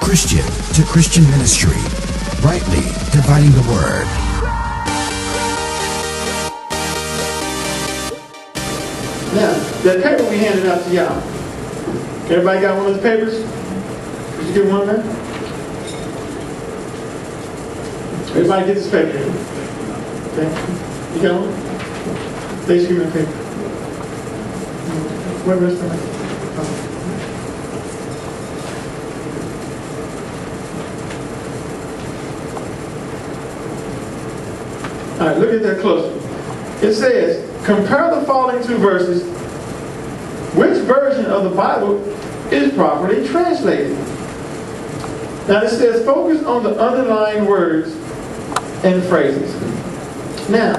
Christian to Christian ministry, rightly dividing the word. Now, that paper we handed out to y'all. Everybody got one of those papers? Did you get one of them? Everybody get this paper. Okay. You got one? They should give me a paper. What rest of it? All right, look at that closely. It says, compare the following two verses. Which version of the Bible is properly translated? Now it says, focus on the underlying words and phrases. Now,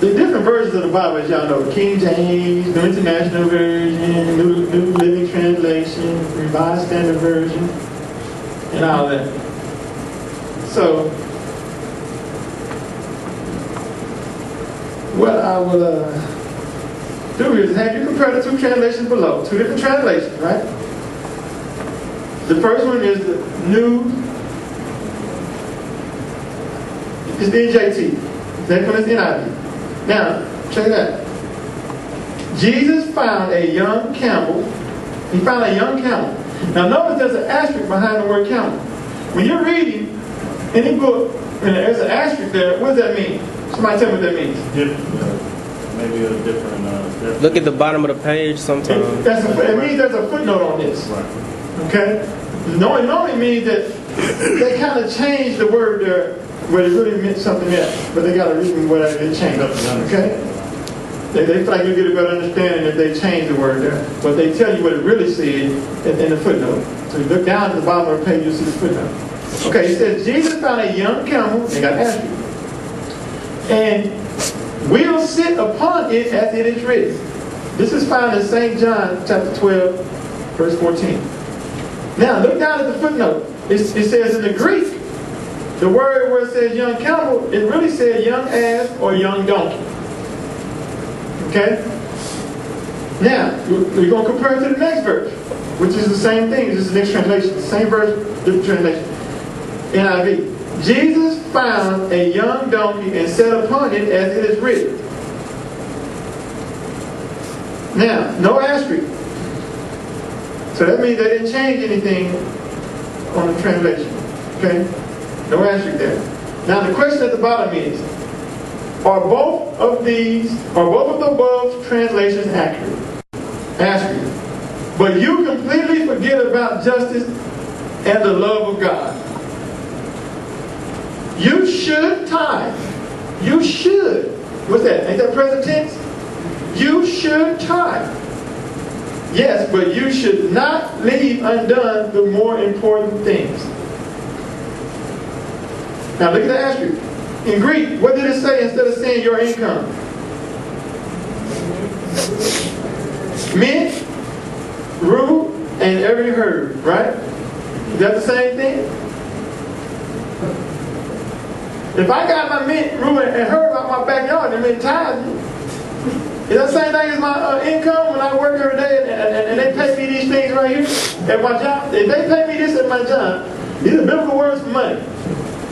the different versions of the Bible, as y'all know, King James, New International Version, New Living Translation, Revised Standard Version, and all that. So, what I will do is have you compare the two translations below. Two different translations, right? The first one is the it's the NJT. The next one is NIV. Now, check it out. Jesus found a young camel. He found a young camel. Now notice there's an asterisk behind the word camel. When you're reading any book and there's an asterisk there, what does that mean? Somebody tell me what that means. Maybe a different... Look at the bottom of the page sometimes. It means there's a footnote on this. Right. Okay? It normally means that they kind of changed the word there where it really meant something else. But they got a reason why they changed it. Okay? They feel like you get a better understanding if they change the word there. But they tell you what it really said in the footnote. So you look down at the bottom of the page, you'll see the footnote. Okay, it says, Jesus found a young camel, they got asterisk, and will sit upon it as it is written. This is found in St. John chapter 12, verse 14. Now, look down at the footnote. It says in the Greek, the word where it says young camel, it really says young ass or young donkey. Okay? Now, we're going to compare it to the next verse, which is the same thing. This is the next translation. The same verse, different translation. NIV. Jesus found a young donkey and sat upon it as it is written. Now, no asterisk. So that means they didn't change anything on the translation. Okay? No asterisk there. Now the question at the bottom is, are both of the above translations accurate? Asterisk. But you completely forget about justice and the love of God. You should tithe. You should. What's that? Ain't that present tense? You should tithe. Yes, but you should not leave undone the more important things. Now look at the asterisk. In Greek, what did it say instead of saying your income? Mint, rue, and every herb, right? Is that the same thing? If I got my mint, rue, and herb out my backyard, I mean tithe. Is that the same thing as my income when I work every day and they pay me these things right here at my job? If they pay me this at my job, these are biblical words for money.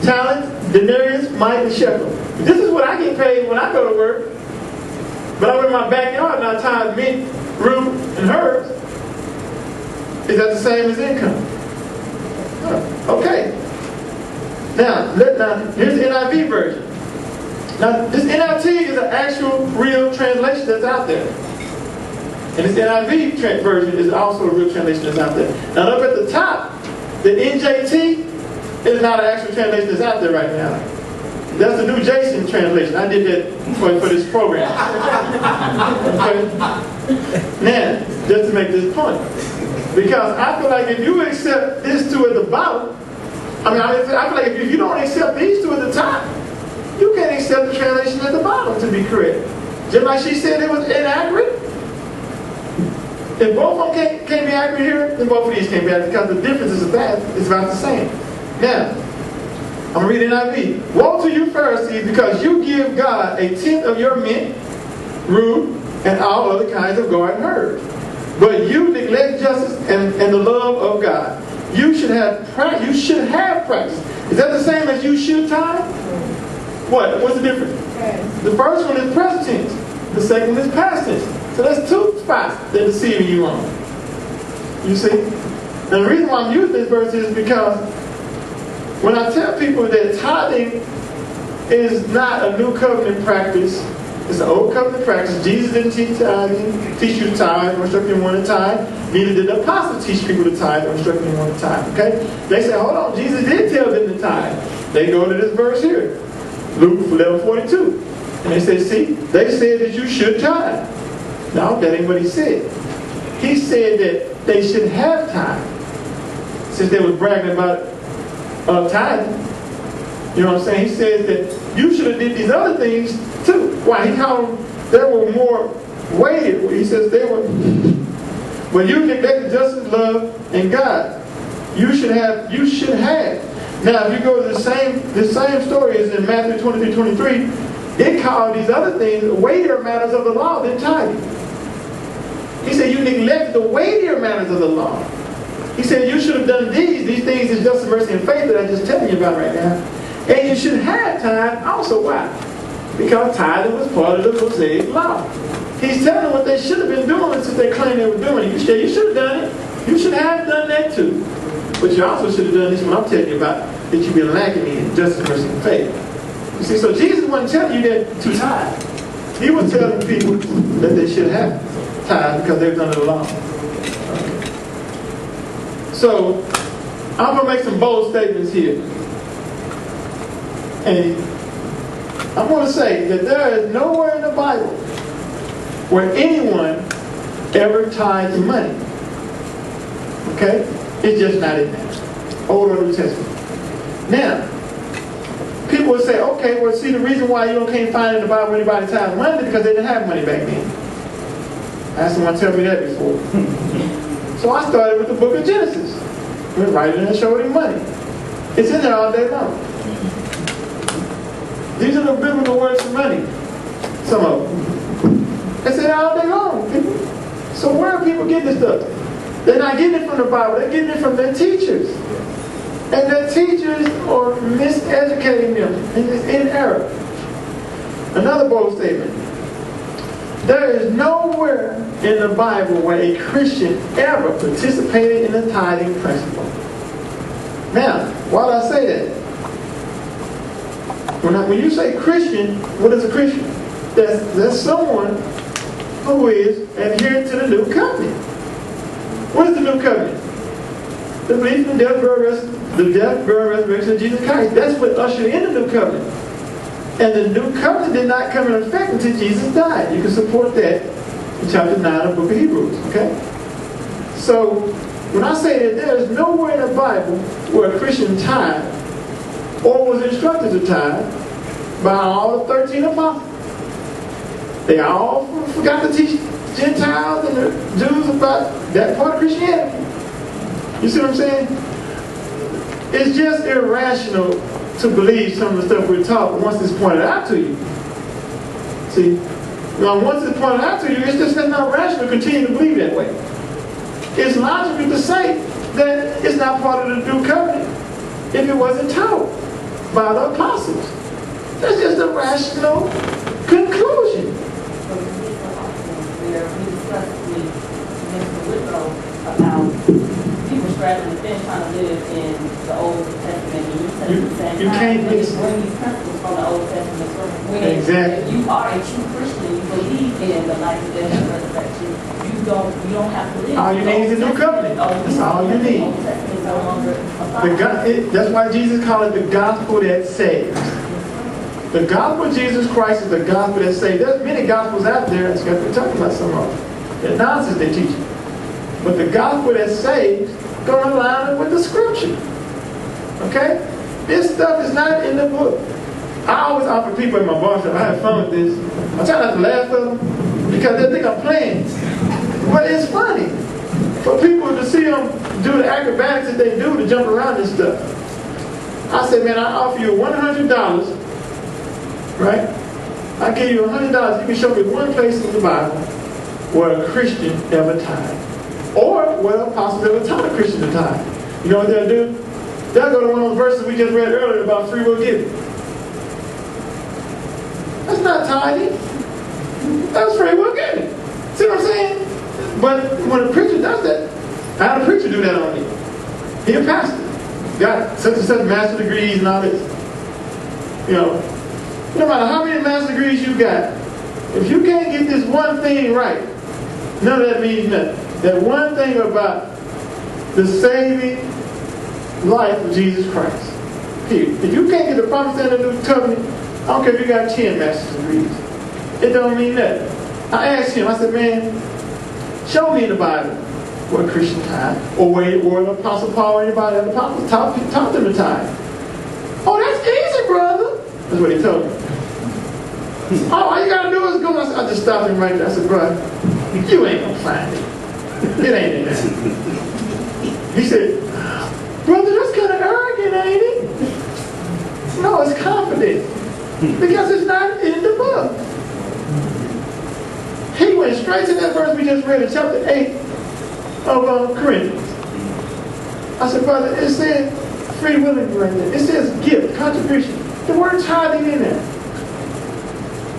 Talent, denarius, mite, and shekel. This is what I get paid when I go to work. But I'm in my backyard and I tithe mint, rue, and herbs. Is that the same as income? Okay. Now, here's the NIV version. Now, this NLT is an actual, real translation that's out there. And this NIV version is also a real translation that's out there. Now, up at the top, the NJT is not an actual translation that's out there right now. That's the New Jason translation. I did that for this program. Okay? Now, just to make this point. Because I feel like if you accept this two at the bottom, I feel like if you don't accept these two at the top, you can't accept the translation at the bottom to be correct. Just like she said it was inaccurate. If both of them can't be accurate here, then both of these can't be accurate because the difference is about the same. Now, I'm going to read NIV. Woe to you Pharisees, because you give God a tenth of your mint, rue, and all other kinds of garden herbs. But you neglect justice and the love of God. you should have practice. Is that the same as you should tithe? What? What's the difference? The first one is present tense. The second one is past tense. So that's two spots they're deceiving you on. You see? And the reason why I'm using this verse is because when I tell people that tithing is not a new covenant practice, it's an old covenant practice. Jesus didn't teach you to tithe or instruct anyone to tithe. Neither did the apostles teach people to tithe or instruct anyone to tithe. Okay? They say, hold on, Jesus did tell them to tithe. They go to this verse here, Luke 11:42. And they say, see, they said that you should tithe. No, that ain't what he said. He said that they should have tithe. Since they was bragging about tithing. You know what I'm saying? He says that you should have did these other things too. Why? He called them, they were more weighted. He says they were, when you neglected justice, love, and God, you should have. Now, if you go to the same story as in Matthew 23:23, it called these other things weightier matters of the law than tithing. He said you neglected the weightier matters of the law. He said you should have done these things is justice, mercy, and faith that I'm just telling you about right now. And you should have tithe also. Why? Because tithing was part of the Mosaic law. He's telling them what they should have been doing since they claimed they were doing it. You should have done it. You should have done that too. But you also should have done this one I'm telling you about that you've been lacking in justice, mercy, and faith. You see, so Jesus wasn't telling you that to tithe. He was telling people that they should have tithe because they've done the law. So, I'm going to make some bold statements here. And I'm going to say that there is nowhere in the Bible where anyone ever tithes money. Okay? It's just not in there. Old or New Testament. Now, people would say, okay, well, see, the reason why you can't find in the Bible anybody tithes money is because they didn't have money back then. I had someone tell me that before. So I started with the book of Genesis. Went right in and showed him money. It's in there all day long. These are the biblical words for money. Some of them. It's in there all day long, people. So where are people getting this stuff? They're not getting it from the Bible. They're getting it from their teachers. And their teachers are miseducating them. And it's in error. Another bold statement. There is nowhere in the Bible where a Christian ever participated in the tithing principle. Now, why do I say that? When you say Christian, what is a Christian? That's someone who is adherent to the new covenant. What is the new covenant? The belief in the death, burial, resurrection of Jesus Christ. That's what ushered in the new covenant. And the new covenant did not come in effect until Jesus died. You can support that in chapter 9 of the book of Hebrews. Okay? So, when I say that there is nowhere in the Bible where a Christian tithed or was instructed to tithe by all the 13 apostles. They all forgot to teach Gentiles and the Jews about that part of Christianity. You see what I'm saying? It's just irrational to believe some of the stuff we're taught once it's pointed out to you. See? Now, once it's pointed out to you, it's just not rational to continue to believe that way. It's logical to say that it's not part of the new covenant if it wasn't taught by the apostles. That's just a rational conclusion. About people straddling the fence trying to live in the Old Testament and New Testament. You can't mix bring these principles from the Old Testament. When exactly. If you are a true Christian, you believe in the life, death, and resurrection. You don't have to live. All you need is a new covenant. That's all you need. That's why Jesus called it the gospel that saves. The gospel of Jesus Christ is the gospel that saves. There's many gospels out there. We're talking about some of them. They're nonsense they teach. But the gospel that saves going to line up with the scripture. Okay? This stuff is not in the book. I always offer people in my barbershop, I have fun with this. I try not to laugh at them because they think I'm playing. But it's funny for people to see them do the acrobatics that they do to jump around this stuff. I said, man, I offer you $100, right? I give you $100. You can show me one place in the Bible where a Christian ever tithed. Or where apostles ever taught a Christian to tithe. You know what they'll do? They'll go to one of those verses we just read earlier about free will giving. That's not tithing. That's free will giving. See what I'm saying? But when a preacher does that, how did a preacher do that on you? He a pastor. Got such and such master degrees and all this. You know, no matter how many master degrees you got, if you can't get this one thing right, none of that means nothing. That one thing about the saving life of Jesus Christ. Period. If you can't get the promise of the new covenant, I don't care if you got 10 master's degrees. It don't mean nothing. I asked him, I said, man, show me in the Bible where Christian tithe, or where the Apostle Paul or anybody in the Bible taught them to tithe. Oh, that's easy, brother. That's what he told me. Oh, all you gotta do is go. I just stopped him right there. I said, brother, you ain't gonna find it. It ain't in there. He said, brother, that's kind of arrogant, ain't it? No, it's confident. Because it's not in the book. He went straight to that verse we just read in chapter 8 of Corinthians. I said, brother, it said free willing right there. It says gift, contribution. The word tithing in there.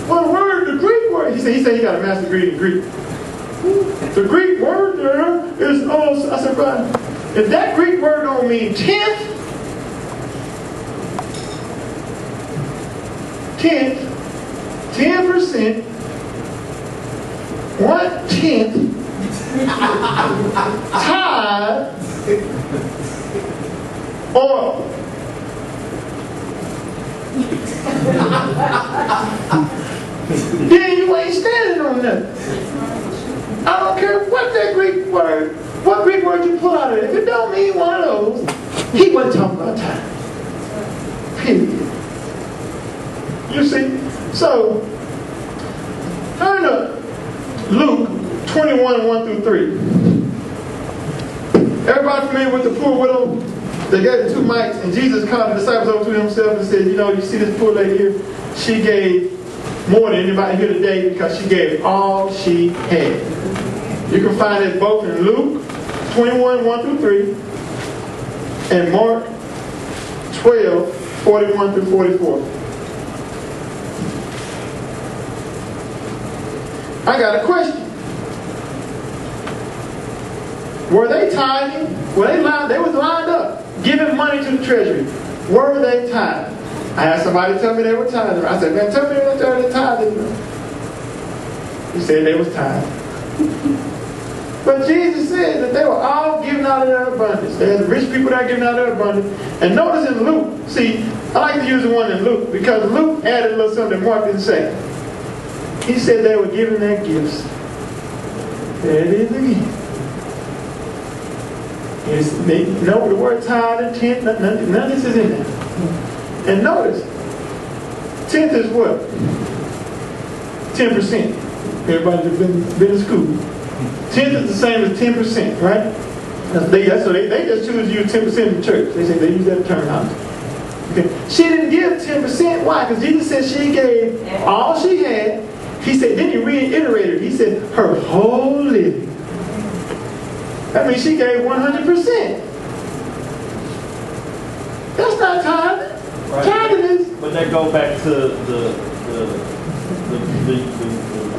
Well, the Greek word, he said he got a master's degree in Greek. The Greek word there is also, I said, brother, if that Greek word don't mean 10th, 10%, 1/10 tithe, or then you ain't standing on nothing. I don't care what that Greek word, what Greek word you pull out of it. If it don't mean one of those, he wasn't talking about tithe. Period. You see? So, turn to Luke 21, 1 through 3. Everybody familiar with the poor widow? They gave her 2 mites, and Jesus called the disciples over to himself and said, you know, you see this poor lady here? She gave more than anybody here today because she gave all she had. You can find it both in Luke 21, 1 through 3, and Mark 12, 41 through 44. I got a question. Were they tithing? They was lined up, giving money to the treasury. Were they tithing? I had somebody tell me they were tithing. I said, man, tell me that they're tithing. He said they was tithing. But Jesus said that they were all giving out of their abundance. There's rich people that are giving out of their abundance. And notice in Luke, see, I like to use the one in Luke because Luke added a little something that Mark didn't say. He said they were giving their gifts. There it is again. No, the word tithe and tenth, none of this is in there. And notice, tenth is what? 10%. Everybody that's been in school. Tenth is the same as 10%, right? So they just choose to use 10% in the church. They say they use that terminology. Okay. She didn't give 10%. Why? Because Jesus said she gave all she had. He said, then he reiterated, he said, her whole living. That means she gave 100%. That's not tithing. Right. Tithing is... But that goes back to the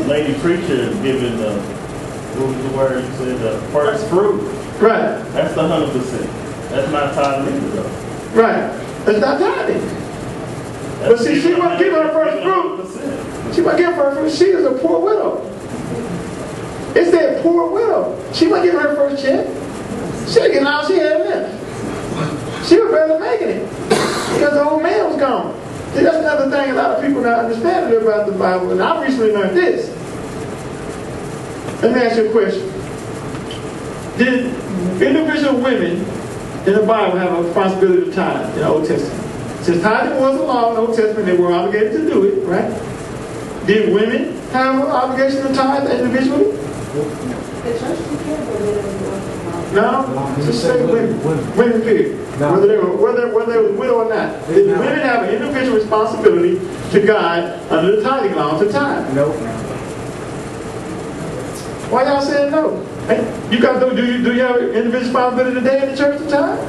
lady preacher giving what was the word you said? The first fruit. Right. That's the 100%. That's not tithing either, though. Right. That's not tithing. But see, she wasn't giving her first fruit. She wasn't giving her first. She was a poor widow. It said poor widow. She wasn't giving her first check. She was getting all she had left. She was barely making it because the old man was gone. See, that's another thing a lot of people not understanding about the Bible. And I recently learned this. Let me ask you a question. Did individual women in the Bible have a responsibility to tithe in the Old Testament? Since tithing was a law in the Old Testament, they were obligated to do it, right? Did women have an obligation to tithe individually? The church can but they don't No, just say women. Women, period. Whether they were widow or not. Did women have an individual responsibility to God under the tithing law to tithe? No. Why y'all saying no? Hey, you got to do you have individual responsibility today in the church to tithe?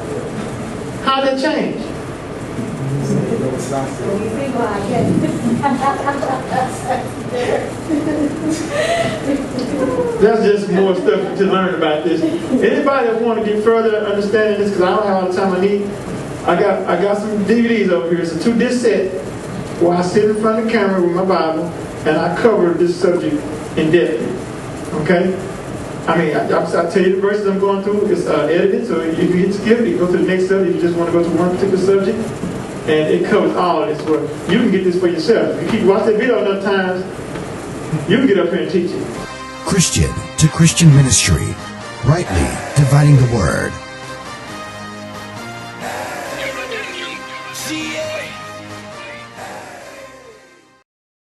How did that change? That's just more stuff to learn about this. Anybody that want to get further understanding this, because I don't have all the time I need, I got some DVDs over here. It's a 2-disc set where I sit in front of the camera with my Bible and I cover this subject in depth. Okay? I mean, I'll tell you the verses I'm going through. It's edited, so if you hit skip, you go to the next subject. You just want to go to one particular subject, and it covers all of this. Well, you can get this for yourself. If you keep watching that video enough times, you can get up here and teach it. Christian to Christian ministry, rightly dividing the word.